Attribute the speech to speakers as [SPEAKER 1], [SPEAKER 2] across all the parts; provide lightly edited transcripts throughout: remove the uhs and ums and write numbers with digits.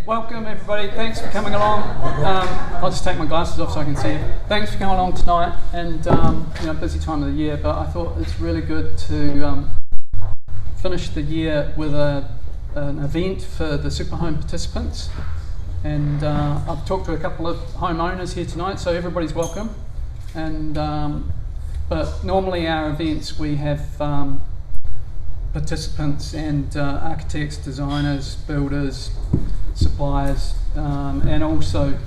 [SPEAKER 1] Welcome everybody, thanks for coming along. I'll just take my glasses off so I can see you. Thanks for coming along tonight, and busy time of the year, but I thought it's really good to finish the year with an event for the Superhome participants. And I've talked to a couple of homeowners here tonight, so everybody's welcome. And but normally our events we have participants and architects, designers, builders, suppliers, and also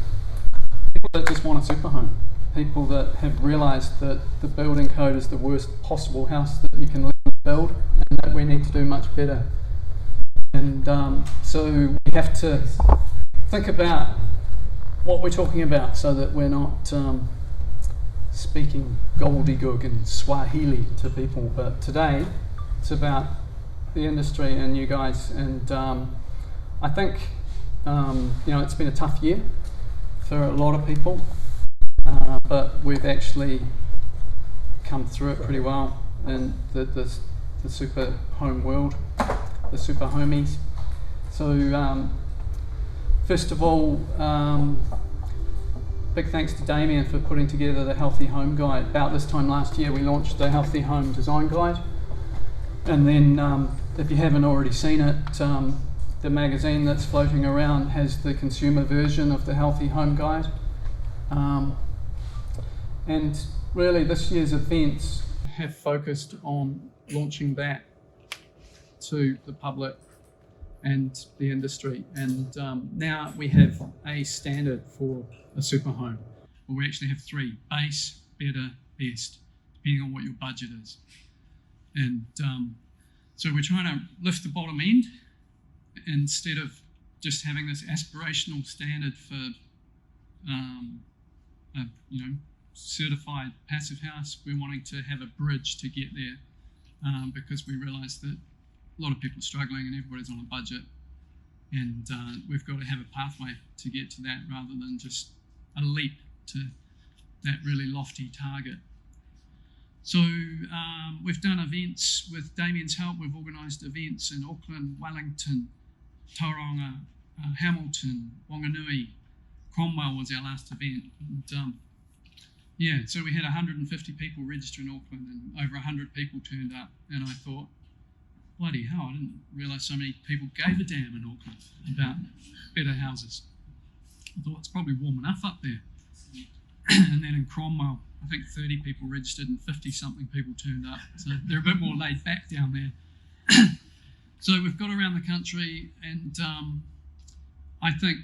[SPEAKER 1] people that just want a superhome, people that have realised that the building code is the worst possible house that you can build, and that we need to do much better. And so we have to think about what we're talking about so that we're not speaking gobbledygook and Swahili to people. But today it's about the industry and you guys, and I think it's been a tough year for a lot of people, but we've actually come through it pretty well in the super home world, the super homies. So first of all, big thanks to Damien for putting together the Healthy Home Guide. About this time last year we launched the Healthy Home Design Guide, and then if you haven't already seen it, the magazine that's floating around has the consumer version of the Healthy Home Guide. And really this year's events have focused on launching that to the public and the industry. And now we have a standard for a super home. Well, we actually have three: base, better, best, depending on what your budget is. And so we're trying to lift the bottom end instead of just having this aspirational standard for certified passive house. We're wanting to have a bridge to get there, because we realise that a lot of people are struggling and everybody's on a budget, and we've got to have a pathway to get to that rather than just a leap to that really lofty target. So we've done events with Damien's help. We've organised events in Auckland, Wellington, Tauranga, Hamilton, Wanganui. Cromwell was our last event. And, so we had 150 people register in Auckland and over 100 people turned up. And I thought, bloody hell, I didn't realise so many people gave a damn in Auckland about better houses. I thought it's probably warm enough up there. And then in Cromwell, I think 30 people registered and 50-something people turned up. So they're a bit more laid back down there. So we've got around the country, and I think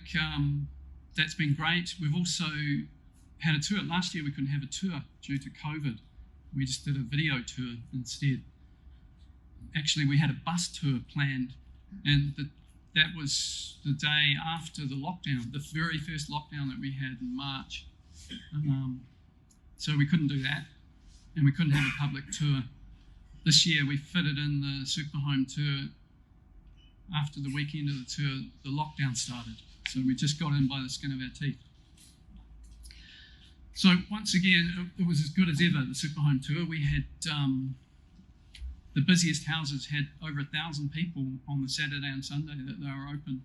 [SPEAKER 1] that's been great. We've also had a tour. Last year we couldn't have a tour due to COVID. We just did a video tour instead. Actually, we had a bus tour planned, and that was the day after the lockdown, the very first lockdown that we had in March. So we couldn't do that, and we couldn't have a public tour. This year we fitted in the Superhome tour. After the weekend of the tour, the lockdown started. So we just got in by the skin of our teeth. So once again, it was as good as ever, the Superhome tour. We had the busiest houses had over 1,000 people on the Saturday and Sunday that they were open.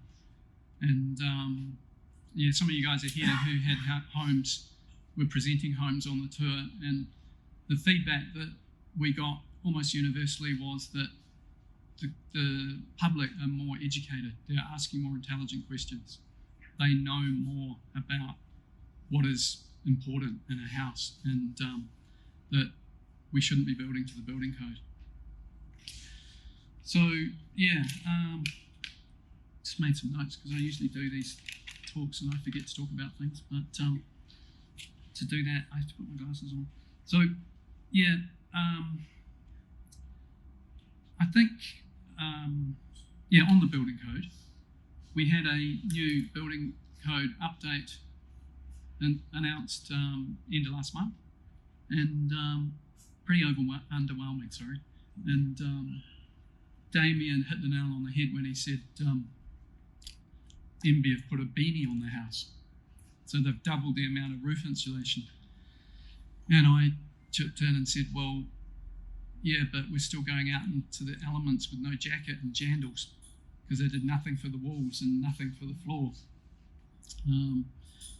[SPEAKER 1] And some of you guys are here who had homes, were presenting homes on the tour, and the feedback that we got almost universally was that the public are more educated. They're asking more intelligent questions. They know more about what is important in a house, and that we shouldn't be building to the building code. So just made some notes because I usually do these talks and I forget to talk about things, but to do that I have to put my glasses on. So I think on the building code, we had a new building code update announced end of last month, and pretty underwhelming, sorry. And Damien hit the nail on the head when he said MB have put a beanie on the house. So they've doubled the amount of roof insulation. And I chipped in and said, well, yeah, but we're still going out into the elements with no jacket and jandals. because they did nothing for the walls and nothing for the floor.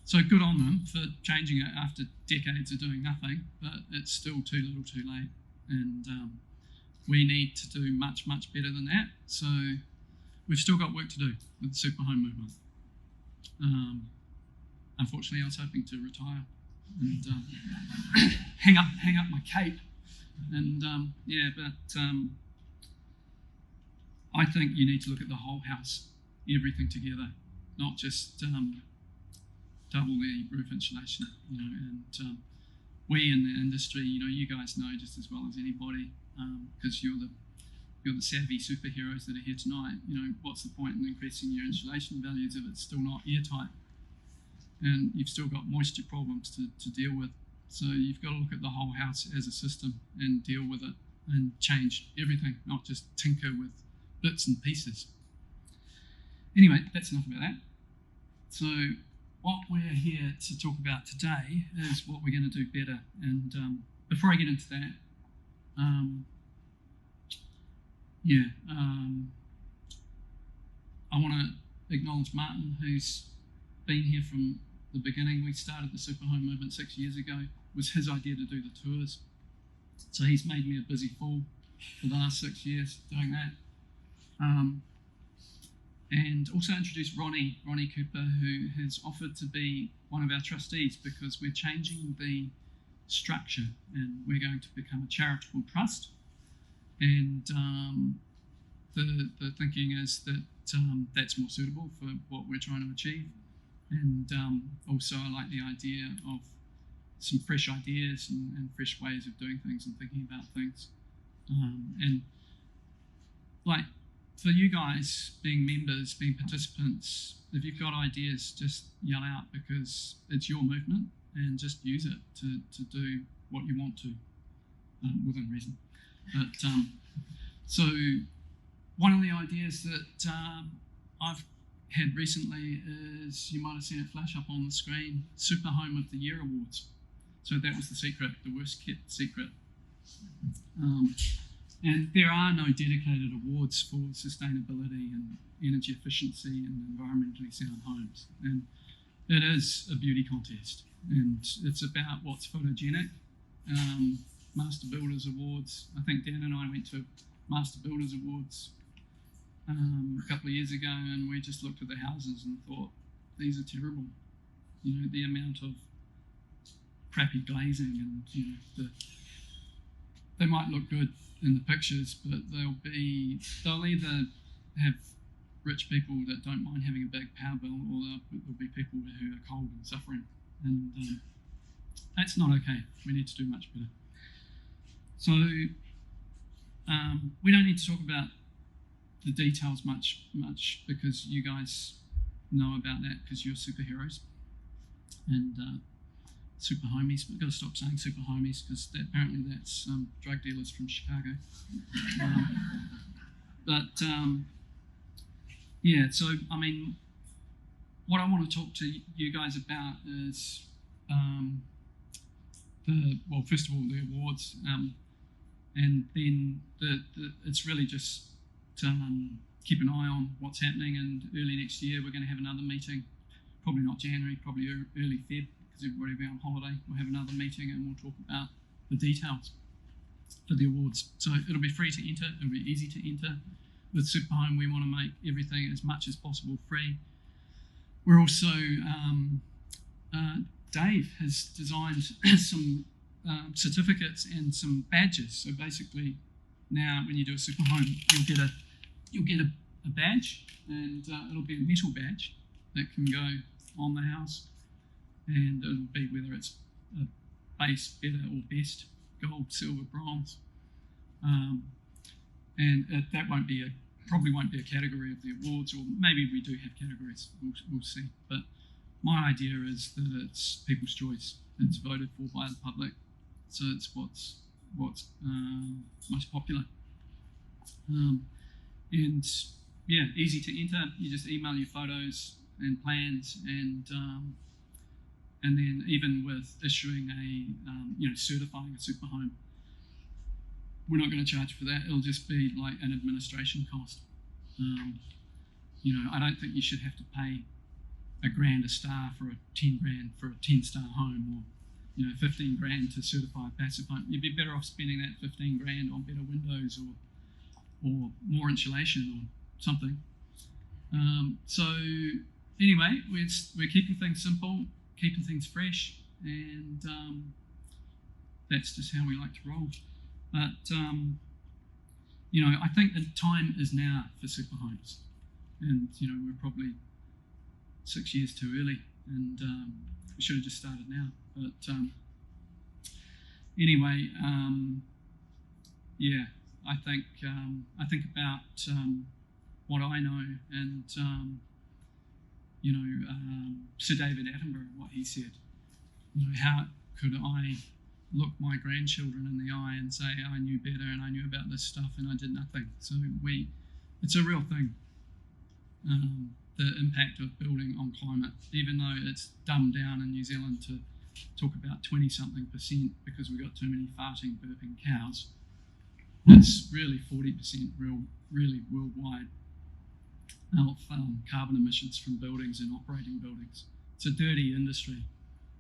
[SPEAKER 1] So good on them for changing it after decades of doing nothing, but it's still too little too late. And we need to do much, much better than that. So we've still got work to do with the Superhome movement. Unfortunately, I was hoping to retire and hang up my cape. And but I think you need to look at the whole house, everything together, not just double the roof insulation. And we in the industry, you guys know just as well as anybody, because you're the savvy superheroes that are here tonight. What's the point in increasing your insulation values if it's still not airtight? And you've still got moisture problems to deal with. So you've got to look at the whole house as a system and deal with it and change everything, not just tinker with bits and pieces. Anyway, that's enough about that. So what we're here to talk about today is what we're going to do better. And before I get into that, I want to acknowledge Martin, who's been here from the beginning. We started the Superhome movement 6 years ago. It was his idea to do the tours. So he's made me a busy fool for the last 6 years doing that. And also introduced Ronnie Cooper, who has offered to be one of our trustees, because we're changing the structure and we're going to become a charitable trust. And the thinking is that that's more suitable for what we're trying to achieve. And also I like the idea of some fresh ideas and fresh ways of doing things and thinking about things. And like for you guys being members, being participants, if you've got ideas, just yell out, because it's your movement, and just use it to do what you want to, within reason. But so one of the ideas that I've had recently is, you might have seen it flash up on the screen, Superhome of the Year Awards. So that was the secret, the worst kept secret. And there are no dedicated awards for sustainability and energy efficiency and environmentally sound homes. And it is a beauty contest, and it's about what's photogenic. Master Builders Awards. I think Dan and I went to Master Builders Awards a couple of years ago, and we just looked at the houses and thought, these are terrible. The amount of crappy glazing, and they might look good in the pictures, but they'll either have rich people that don't mind having a big power bill, or there'll be people who are cold and suffering, and that's not okay. We need to do much better. So we don't need to talk about the details much, because you guys know about that because you're superheroes and super homies. We've got to stop saying super homies, because apparently that's drug dealers from Chicago. So I mean, what I want to talk to you guys about is first of all, the awards, and then it's really just to keep an eye on what's happening. And early next year, we're going to have another meeting, probably not January, probably early Feb, because everybody will be on holiday. We'll have another meeting and we'll talk about the details for the awards. So it'll be free to enter, it'll be easy to enter. With Superhome, we want to make everything as much as possible free. We're also, Dave has designed some certificates and some badges. So basically, now when you do a Superhome, you'll get a badge, and it'll be a metal badge that can go on the house, and it'll be whether it's a base, better, or best, gold, silver, bronze, and that probably won't be a category of the awards, or maybe we do have categories. We'll see. But my idea is that it's people's choice. It's voted for by the public, so it's what's most popular. And yeah, easy to enter. You just email your photos and plans, and then even with issuing certifying a Superhome, we're not going to charge for that. It'll just be like an administration cost. I don't think you should have to pay $1,000 a star for a 10 grand for a 10-star home, or 15 grand to certify a passive home. You'd be better off spending that 15 grand on better windows or more insulation or something. So anyway, we're keeping things simple, keeping things fresh, and that's just how we like to roll. But I think the time is now for super homes, and we're probably 6 years too early, and we should have just started now. But anyway, yeah, I think about what I know, and Sir David Attenborough, what he said. How could I look my grandchildren in the eye and say I knew better and I knew about this stuff and I did nothing? So it's a real thing. The impact of building on climate, even though it's dumbed down in New Zealand to talk about 20-something% because we've got too many farting, burping cows, it's really 40% really worldwide of carbon emissions from buildings and operating buildings. It's a dirty industry,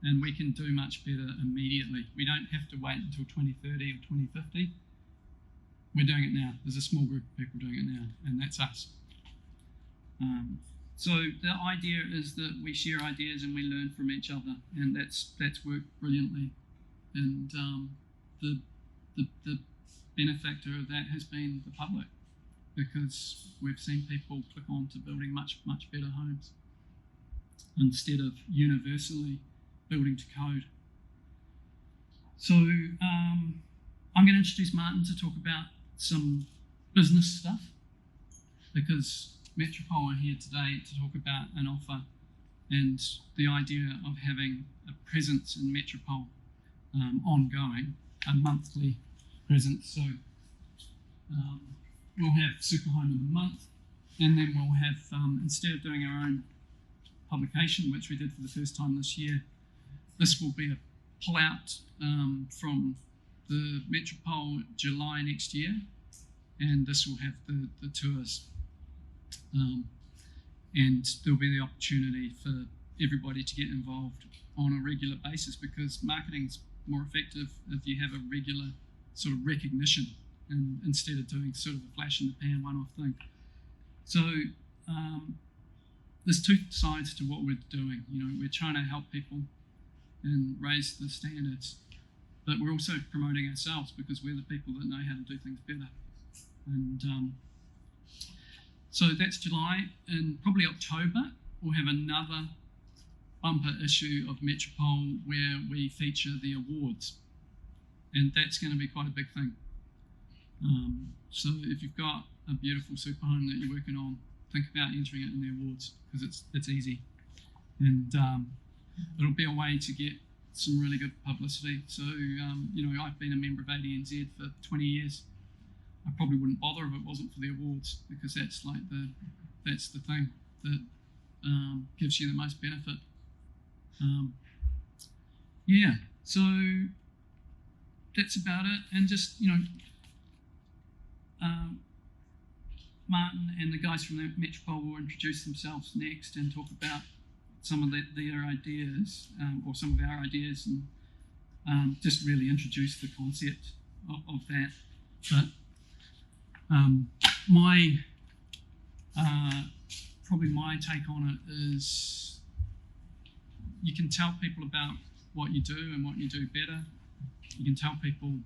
[SPEAKER 1] and we can do much better immediately. We don't have to wait until 2030 or 2050. We're doing it now. There's a small group of people doing it now, and that's us. So the idea is that we share ideas and we learn from each other, and that's worked brilliantly. And the benefactor of that has been the public, because we've seen people click on to building much better homes instead of universally building to code. So I'm going to introduce Martin to talk about some business stuff, because Metropole are here today to talk about an offer and the idea of having a presence in Metropole ongoing, a monthly presence. So we'll have Superhome of the month, and then we'll have, instead of doing our own publication, which we did for the first time this year, this will be a pull-out from the Metropole July next year, and this will have the tours. And there'll be the opportunity for everybody to get involved on a regular basis, because marketing's more effective if you have a regular sort of recognition, and instead of doing sort of a flash in the pan one-off thing. So there's two sides to what we're doing. We're trying to help people and raise the standards, but we're also promoting ourselves, because we're the people that know how to do things better. And so that's July, and probably October we'll have another bumper issue of Metropole where we feature the awards, and that's going to be quite a big thing. So if you've got a beautiful superhome that you're working on, think about entering it in the awards, because it's easy, and it'll be a way to get some really good publicity. So I've been a member of ADNZ for 20 years. I probably wouldn't bother if it wasn't for the awards, because that's the thing that gives you the most benefit. Yeah, so that's about it. And just Martin and the guys from the Metropole will introduce themselves next and talk about some of their ideas, or some of our ideas, and just really introduce the concept of that. But probably my take on it is, you can tell people about what you do and what you do better. You can tell people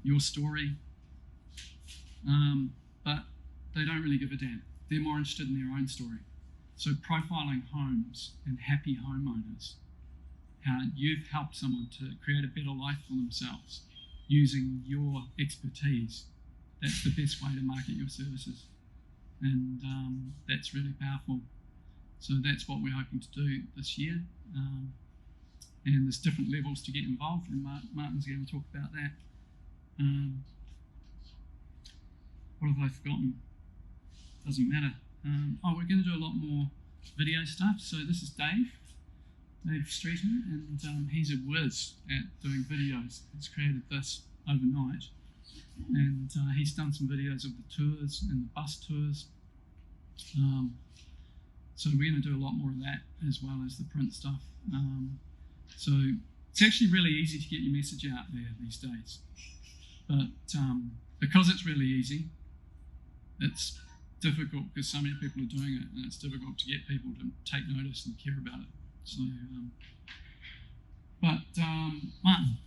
[SPEAKER 1] your story, but they don't really give a damn. They're more interested in their own story. So profiling homes and happy homeowners, how you've helped someone to create a better life for themselves using your expertise, that's the best way to market your services. And that's really powerful. So that's what we're hoping to do this year. And there's different levels to get involved, and Martin's going to talk about that. What have I forgotten? Doesn't matter. We're going to do a lot more video stuff. So this is Dave Streeton, and he's a whiz at doing videos. He's created this overnight, and he's done some videos of the tours and the bus tours, So we're going to do a lot more of that as well as the print stuff. So it's actually really easy to get your message out there these days. But because it's really easy, it's difficult because so many people are doing it, and it's difficult to get people to take notice and care about it. So, Martin.